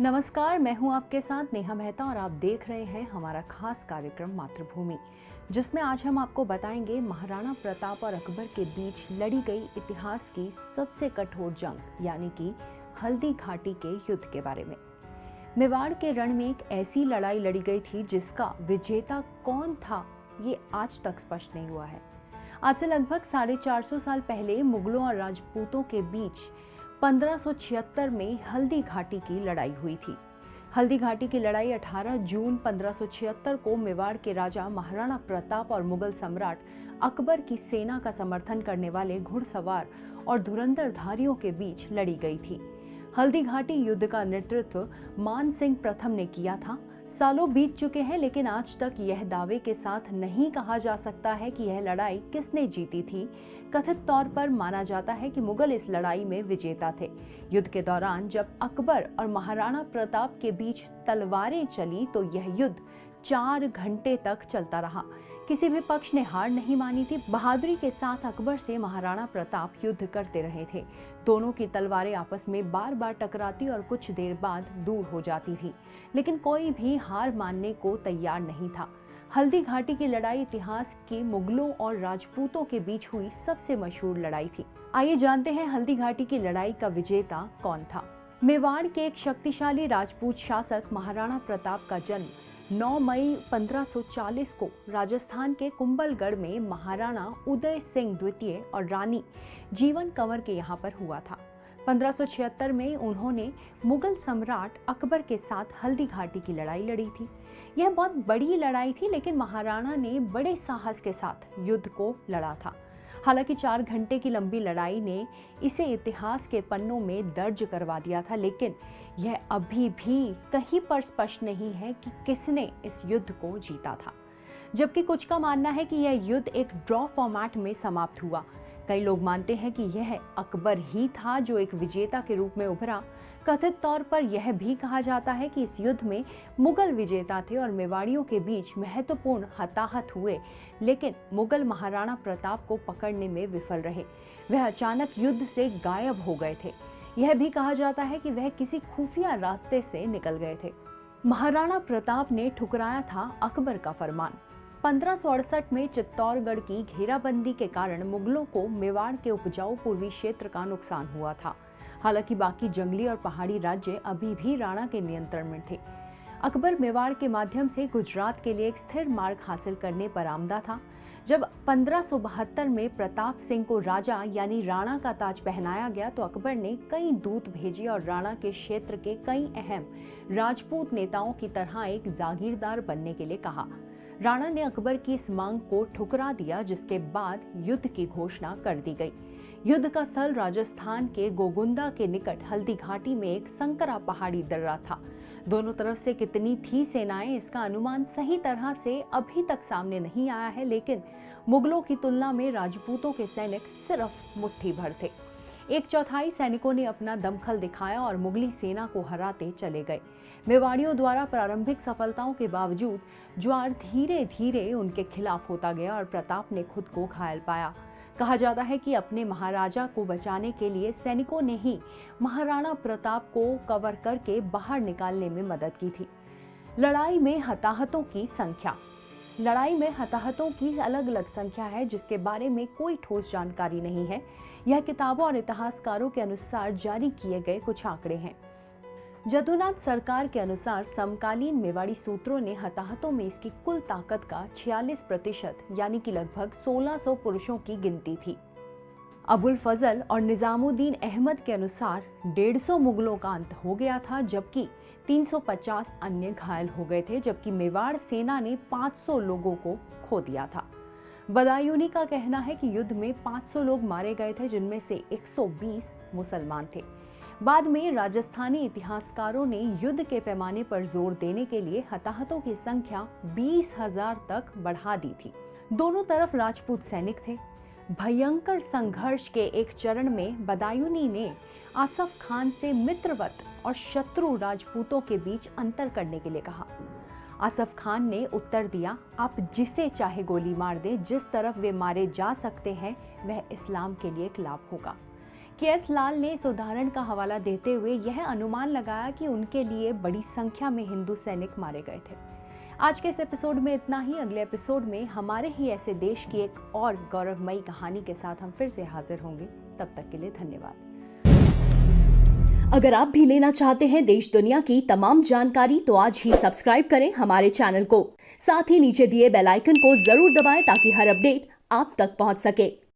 नमस्कार, मैं हूं आपके साथ नेहा मेहता और आप देख रहे हैं हमारा खास कार्यक्रम मातृभूमि, जिसमें आज हम आपको बताएंगे महाराणा प्रताप और अकबर के बीच लड़ी गई इतिहास की सबसे कठोर जंग यानी कि हल्दी घाटी के युद्ध के बारे में। मेवाड़ के रण में एक ऐसी लड़ाई लड़ी गई थी जिसका विजेता कौन था ये आज तक स्पष्ट नहीं हुआ है। आज से लगभग 450 साल पहले मुगलों और राजपूतों के बीच 1576 में हल्दी घाटी की लड़ाई हुई थी। हल्दी घाटी की लड़ाई 18 जून 1576 को मेवाड़ के राजा महाराणा प्रताप और मुगल सम्राट अकबर की सेना का समर्थन करने वाले घुड़सवार और धुरंधरधारियों के बीच लड़ी गई थी। हल्दी घाटी युद्ध का नेतृत्व मान सिंह प्रथम ने किया था। सालों बीत चुके हैं, लेकिन आज तक यह दावे के साथ नहीं कहा जा सकता है कि यह लड़ाई किसने जीती थी। कथित तौर पर माना जाता है कि मुगल इस लड़ाई में विजेता थे। युद्ध के दौरान जब अकबर और महाराणा प्रताप के बीच तलवारें चली तो यह युद्ध 4 घंटे तक चलता रहा। किसी भी पक्ष ने हार नहीं मानी थी। बहादुरी के साथ अकबर से महाराणा प्रताप युद्ध करते रहे थे। दोनों की तलवारें आपस में बार बार टकराती और कुछ देर बाद दूर हो जाती थी, लेकिन कोई भी हार मानने को तैयार नहीं था। हल्दी घाटी की लड़ाई इतिहास की मुगलों और राजपूतों के बीच हुई सबसे मशहूर लड़ाई थी। आइए जानते हैं हल्दी घाटी की लड़ाई का विजेता कौन था। मेवाड़ के एक शक्तिशाली राजपूत शासक महाराणा प्रताप का जन्म 9 मई 1540 को राजस्थान के कुंभलगढ़ में महाराणा उदय सिंह द्वितीय और रानी जीवन कंवर के यहाँ पर हुआ था। 1576 में उन्होंने मुगल सम्राट अकबर के साथ हल्दी घाटी की लड़ाई लड़ी थी। यह बहुत बड़ी लड़ाई थी, लेकिन महाराणा ने बड़े साहस के साथ युद्ध को लड़ा था। हालांकि 4 घंटे की लंबी लड़ाई ने इसे इतिहास के पन्नों में दर्ज करवा दिया था, लेकिन यह अभी भी कहीं पर स्पष्ट नहीं है कि किसने इस युद्ध को जीता था। जबकि कुछ का मानना है कि यह युद्ध एक ड्रॉ फॉर्मेट में समाप्त हुआ। कई लोग मानते हैं कि यह अकबर ही था जो एक विजेता के रूप में उभरा। कथित तौर पर यह भी कहा जाता है कि इस युद्ध में मुगल विजेता थे और मेवाड़ियों के बीच महत्वपूर्ण हताहत हुए, लेकिन मुगल महाराणा प्रताप को पकड़ने में विफल रहे। वह अचानक युद्ध से गायब हो गए थे। यह भी कहा जाता है कि वह किसी खुफिया रास्ते से निकल गए थे। महाराणा प्रताप ने ठुकराया था अकबर का फरमान। 1568 में चित्तौड़गढ़ की घेराबंदी के कारण मुगलों को मेवाड़ के उपजाऊ पूर्वी क्षेत्र का नुकसान हुआ था। हालांकि बाकी जंगली और पहाड़ी राज्य अभी भी राणा के नियंत्रण में थे। अकबर मेवाड़ के माध्यम से गुजरात के लिए एक स्थिर मार्ग हासिल करने पर आमदा था। जब 1572 में प्रताप सिंह को राजा यानी राणा का ताज पहनाया गया तो अकबर ने कई दूत भेजे और राणा के क्षेत्र के कई अहम राजपूत नेताओं की तरह एक जागीरदार बनने के लिए कहा। राणा ने अकबर की इस मांग को ठुकरा दिया, जिसके बाद युद्ध की घोषणा कर दी गई। युद्ध का स्थल राजस्थान के गोगुंदा के निकट हल्दी घाटी में एक संकरा पहाड़ी दर्रा था। दोनों तरफ से कितनी थी सेनाएं, इसका अनुमान सही तरह से अभी तक सामने नहीं आया है, लेकिन मुगलों की तुलना में राजपूतों के सैनिक सिर्फ मुट्ठी भर थे। 1/4 सैनिकों ने अपना दमखल दिखाया और मुगली सेना को हराते चले गए। मेवाड़ियों द्वारा प्रारंभिक सफलताओं के बावजूद ज्वार धीरे धीरे उनके खिलाफ होता गया और प्रताप ने खुद को घायल पाया। कहा जाता है कि अपने महाराजा को बचाने के लिए सैनिकों ने ही महाराणा प्रताप को कवर करके बाहर निकालने में मदद की थी। लड़ाई में हताहतों की संख्या। लड़ाई में हताहतों की अलग अलग संख्या है, जिसके बारे में कोई ठोस जानकारी नहीं है। यह किताबों और इतिहासकारों के अनुसार जारी किए गए कुछ आंकड़े हैं। जदुनाथ सरकार के अनुसार समकालीन मेवाड़ी सूत्रों ने हताहतों में इसकी कुल ताकत का 46% यानी कि लगभग 1600 पुरुषों की गिनती थी। अबुल फजल और निजामुद्दीन अहमद के अनुसार 150 मुगलों का अंत हो गया था, जबकि 350 अन्य घायल हो गए थे, जबकि मेवाड़ सेना ने 500 लोगों को खो दिया था। बदायूनी का कहना है कि युद्ध में 500 लोग मारे गए थे, जिनमें से 120 मुसलमान थे। बाद में राजस्थानी इतिहासकारों ने युद्ध के पैमाने पर जोर देने के लिए हताहतों की संख्या 20,000 तक बढ़ा दी थी। दोनों तरफ राजपूत सैनिक थे। भयंकर संघर्ष के एक चरण में बदायूनी ने आसफ खान से मित्रवत और शत्रु राजपूतों के बीच अंतर करने के लिए कहा। आसफ खान ने उत्तर दिया, आप जिसे चाहे गोली मार दें, जिस तरफ वे मारे जा सकते हैं वह इस्लाम के लिए एक लाभ होगा। के.एस. लाल ने इस उदाहरण का हवाला देते हुए यह अनुमान लगाया कि उनके लिए बड़ी संख्या में हिंदू सैनिक मारे गए थे। आज के इस एपिसोड में इतना ही। अगले एपिसोड में हमारे ही ऐसे देश की एक और गौरवमयी कहानी के साथ हम फिर से हाजिर होंगे। तब तक के लिए धन्यवाद। अगर आप भी लेना चाहते हैं देश दुनिया की तमाम जानकारी तो आज ही सब्सक्राइब करें हमारे चैनल को। साथ ही नीचे दिए बेल आइकन को जरूर दबाएं ताकि हर अपडेट आप तक पहुंच सके।